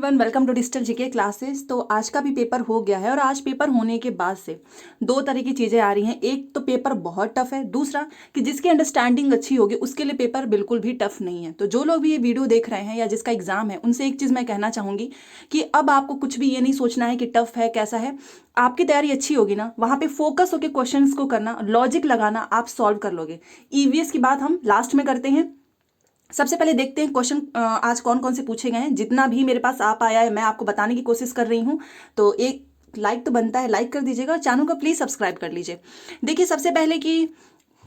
Everyone, welcome to digital GK classes. तो आज का भी पेपर हो गया है और आज पेपर होने के बाद से दो तरह की चीज़ें आ रही हैं। एक तो पेपर बहुत टफ है, दूसरा कि जिसकी अंडरस्टैंडिंग अच्छी होगी उसके लिए पेपर बिल्कुल भी टफ नहीं है। तो जो लोग भी ये वीडियो देख रहे हैं या जिसका एग्जाम है, उनसे एक चीज़ मैं कहना चाहूँगी कि अब आपको कुछ भी ये नहीं सोचना है कि टफ है कैसा है। आपकी तैयारी अच्छी होगी ना, वहाँ पे फोकस होकर क्वेश्चंस को करना, लॉजिक लगाना, आप सॉल्व कर लोगे। ईवीएस की बात हम लास्ट में करते हैं। सबसे पहले देखते हैं क्वेश्चन आज कौन कौन से पूछे गए हैं। जितना भी मेरे पास आ पाया है मैं आपको बताने की कोशिश कर रही हूँ। तो एक लाइक तो बनता है, लाइक कर दीजिएगा और चैनल को प्लीज़ सब्सक्राइब कर लीजिए। देखिए, सबसे पहले कि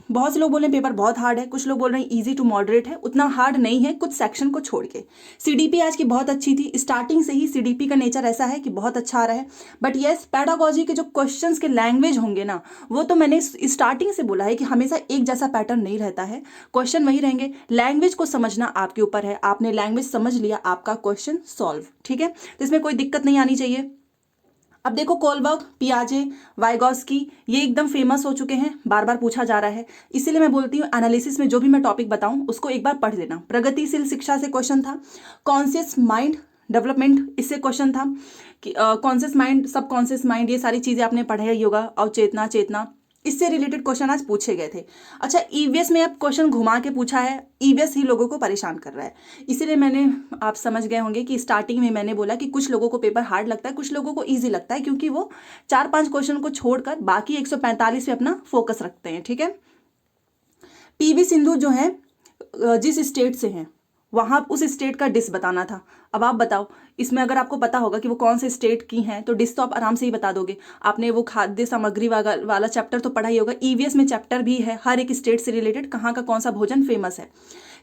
बहुत से लोग बोल रहे हैं पेपर बहुत हार्ड है, कुछ लोग बोल रहे हैं इजी टू मॉडरेट है। उतना हार्ड नहीं है कुछ सेक्शन को छोड़ के। सीडीपी आज की बहुत अच्छी थी। स्टार्टिंग से ही सीडीपी का नेचर ऐसा है कि बहुत अच्छा आ रहा है। बट येस, पेडागोजी के जो क्वेश्चंस के लैंग्वेज होंगे ना, वो तो मैंने स्टार्टिंग से बोला है कि हमेशा एक जैसा पैटर्न नहीं रहता है, क्वेश्चन वही रहेंगे। लैंग्वेज को समझना आपके ऊपर है। आपने लैंग्वेज समझ लिया, आपका क्वेश्चन सॉल्व। ठीक है, तो इसमें कोई दिक्कत नहीं आनी चाहिए। अब देखो, कोलबर्ग, पियाजे, वाइगॉस्की, ये एकदम फेमस हो चुके हैं, बार बार पूछा जा रहा है। इसीलिए मैं बोलती हूँ एनालिसिस में जो भी मैं टॉपिक बताऊं उसको एक बार पढ़ लेना। प्रगतिशील शिक्षा से क्वेश्चन था। कॉन्शियस माइंड डेवलपमेंट, इससे क्वेश्चन था कि कॉन्शियस माइंड, सब कॉन्शियस माइंड, ये सारी चीजें आपने पढ़ा ही होगा। अवचेतना, चेतना, इससे रिलेटेड क्वेश्चन आज पूछे गए थे। अच्छा, ईवीएस में अब क्वेश्चन घुमा के पूछा है। ईवीएस ही लोगों को परेशान कर रहा है। इसीलिए मैंने, आप समझ गए होंगे कि स्टार्टिंग में मैंने बोला कि कुछ लोगों को पेपर हार्ड लगता है, कुछ लोगों को इजी लगता है, क्योंकि वो 4-5 क्वेश्चन को छोड़कर बाकी 145 पे अपना फोकस रखते हैं। ठीक है, पीवी सिंधु जो है जिस स्टेट से हैं, वहां उस स्टेट का डिश बताना था। अब आप बताओ, इसमें अगर आपको पता होगा कि वो कौन से स्टेट की हैं तो डिश तो आप आराम से ही बता दोगे। आपने वो खाद्य सामग्री वाला चैप्टर तो पढ़ा ही होगा। ईवीएस में चैप्टर भी है हर एक स्टेट से रिलेटेड, कहाँ का कौन सा भोजन फेमस है।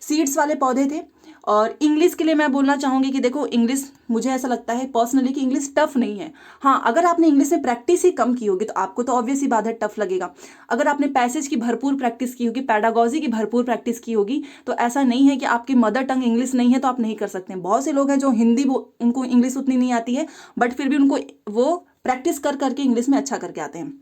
सीड्स वाले पौधे थे। और इंग्लिश के लिए मैं बोलना चाहूँगी कि देखो, इंग्लिश मुझे ऐसा लगता है पर्सनली कि इंग्लिश टफ नहीं है। हाँ, अगर आपने इंग्लिश में प्रैक्टिस ही कम की होगी तो आपको तो ऑब्वियस ही बात है टफ लगेगा। अगर आपने पैसेज की भरपूर प्रैक्टिस की होगी, पैडागोजी की भरपूर प्रैक्टिस की होगी, तो ऐसा नहीं है कि आपकी मदर टंग इंग्लिश नहीं है तो आप नहीं कर सकते। बहुत से लोग हैं जो हिंदी, उनको इंग्लिश उतनी नहीं आती है, बट फिर भी उनको वो प्रैक्टिस कर करके इंग्लिश में अच्छा करके आते हैं।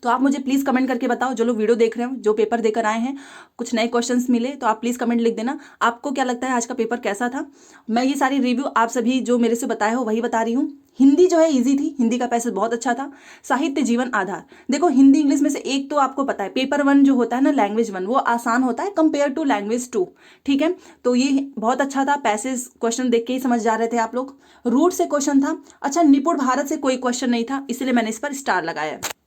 तो आप मुझे प्लीज़ कमेंट करके बताओ, जो लोग वीडियो देख रहे हो, जो पेपर देकर आए हैं, कुछ नए क्वेश्चंस मिले तो आप प्लीज़ कमेंट लिख देना। आपको क्या लगता है आज का पेपर कैसा था। मैं ये सारी रिव्यू आप सभी जो मेरे से बताए हो वही बता रही हूँ। हिंदी जो है इजी थी, हिंदी का पैसेज बहुत अच्छा था। साहित्य, जीवन आधार, देखो हिंदी इंग्लिश में से एक तो आपको पता है, पेपर 1 जो होता है ना, लैंग्वेज 1, वो आसान होता है कंपेयर टू लैंग्वेज 2। ठीक है, तो ये बहुत अच्छा था। पैसेज क्वेश्चन देख के ही समझ जा रहे थे आप लोग। रूट से क्वेश्चन था। अच्छा, निपुण भारत से कोई क्वेश्चन नहीं था, इसलिए मैंने इस पर स्टार लगाया है।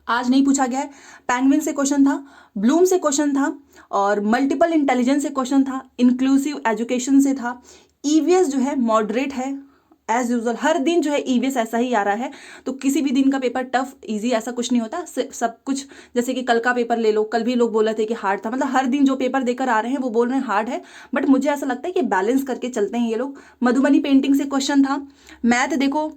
आज नहीं पूछा गया है। पेंगुइन से क्वेश्चन था, ब्लूम से क्वेश्चन था, और मल्टीपल इंटेलिजेंस से क्वेश्चन था, इंक्लूसिव एजुकेशन से था। ईवीएस जो है मॉडरेट है एज यूजुअल। हर दिन जो है ईवीएस ऐसा ही आ रहा है, तो किसी भी दिन का पेपर टफ इजी ऐसा कुछ नहीं होता। सब कुछ, जैसे कि कल का पेपर ले लो, कल भी लोग बोल रहे थे कि हार्ड था। मतलब हर दिन जो पेपर देकर आ रहे हैं वो बोल रहे हैं हार्ड है, बट मुझे ऐसा लगता है कि बैलेंस करके चलते हैं ये लोग। मधुबनी पेंटिंग से क्वेश्चन था। मैथ देखो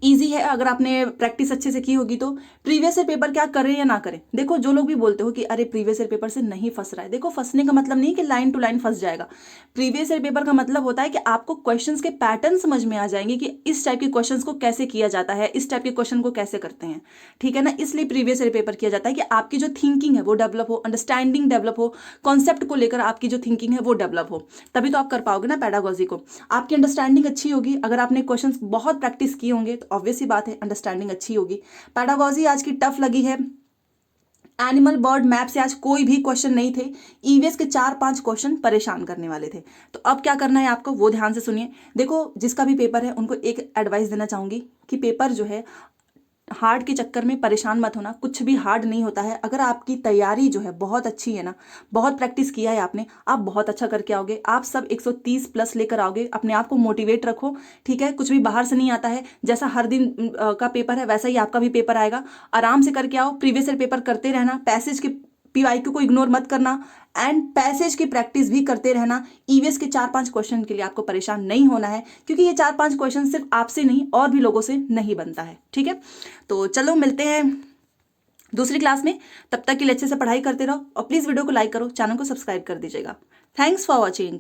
इजी है, अगर आपने प्रैक्टिस अच्छे से की होगी तो। प्रीवियस ईयर पेपर क्या करें या ना करें, देखो जो लोग भी बोलते हो कि अरे प्रीवियस ईयर पेपर से नहीं फंस रहा है, देखो फंसने का मतलब नहीं कि लाइन टू लाइन फंस जाएगा। प्रीवियस ईयर पेपर का मतलब होता है कि आपको क्वेश्चंस के पैटर्न समझ में आ जाएंगे कि इस टाइप के क्वेश्चंस को कैसे किया जाता है, इस टाइप के क्वेश्चन को कैसे करते हैं। ठीक है ना, इसलिए प्रीवियस ईयर पेपर किया जाता है कि आपकी जो थिंकिंग है वो डेवलप हो, अंडरस्टैंडिंग डेवलप हो, कॉन्सेप्ट को लेकर आपकी जो थिंकिंग है वो डेवलप हो, तभी तो आप कर पाओगे ना पेडागोजी को। आपकी अंडरस्टैंडिंग अच्छी होगी, अगर आपने क्वेश्चन बहुत प्रैक्टिस किए होंगे तो ऑब्वियस ही बात है अंडरस्टैंडिंग अच्छी होगी। पेडागोजी आज की टफ लगी है। एनिमल बर्ड मैप से आज कोई भी क्वेश्चन नहीं थे। ईवीएस के 4-5 क्वेश्चन परेशान करने वाले थे। तो अब क्या करना है आपको, वो ध्यान से सुनिए। देखो, जिसका भी पेपर है उनको एक एडवाइस देना चाहूंगी कि पेपर जो है हार्ड के चक्कर में परेशान मत होना। कुछ भी हार्ड नहीं होता है। अगर आपकी तैयारी जो है बहुत अच्छी है ना, बहुत प्रैक्टिस किया है आपने, आप बहुत अच्छा करके आओगे। आप सब 130 प्लस लेकर आओगे। अपने आप को मोटिवेट रखो। ठीक है, कुछ भी बाहर से नहीं आता है। जैसा हर दिन का पेपर है वैसा ही आपका भी पेपर आएगा। आराम से करके आओ। प्रीवियस ईयर पेपर करते रहना। पैसेज के पीवाईक्यू को इग्नोर मत करना, एंड पैसेज की प्रैक्टिस भी करते रहना। ईवीएस के 4-5 क्वेश्चन के लिए आपको परेशान नहीं होना है, क्योंकि ये 4-5 क्वेश्चन सिर्फ आपसे नहीं और भी लोगों से नहीं बनता है। ठीक है, तो चलो मिलते हैं दूसरी क्लास में। तब तक के लिए अच्छे से पढ़ाई करते रहो और प्लीज़ वीडियो को लाइक करो, चैनल को सब्सक्राइब कर दीजिएगा। Thanks for watching.